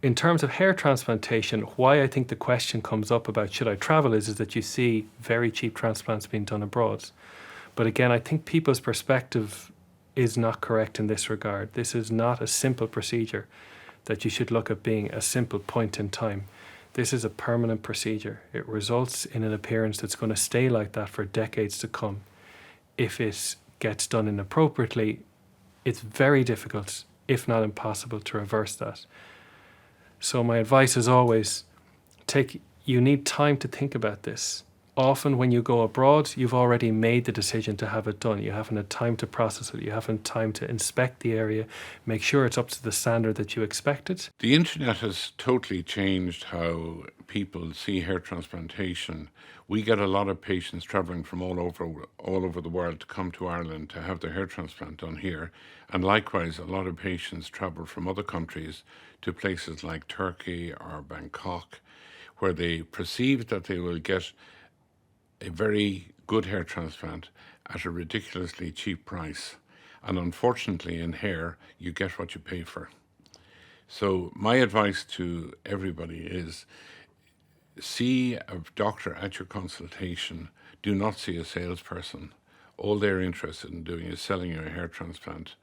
in terms of hair transplantation, why I think the question comes up about should I travel is that you see very cheap transplants being done abroad. But again, I think people's perspective is not correct in this regard. This is not a simple procedure that you should look at being a simple point in time. This is a permanent procedure. It results in an appearance that's going to stay like that for decades to come. If it gets done inappropriately, it's very difficult, if not impossible, to reverse that. So my advice is always, you need time to think about this. Often when you go abroad, you've already made the decision to have it done. You haven't had time to process it. You haven't had time to inspect the area, make sure it's up to the standard that you expected. The internet has totally changed how people see hair transplantation. We get a lot of patients traveling from all over the world to come to Ireland to have their hair transplant done here. And likewise, a lot of patients travel from other countries to places like Turkey or Bangkok, where they perceive that they will get a very good hair transplant at a ridiculously cheap price. And unfortunately, in hair, you get what you pay for. So my advice to everybody is see a doctor at your consultation. Do not see a salesperson. All they're interested in doing is selling you a hair transplant.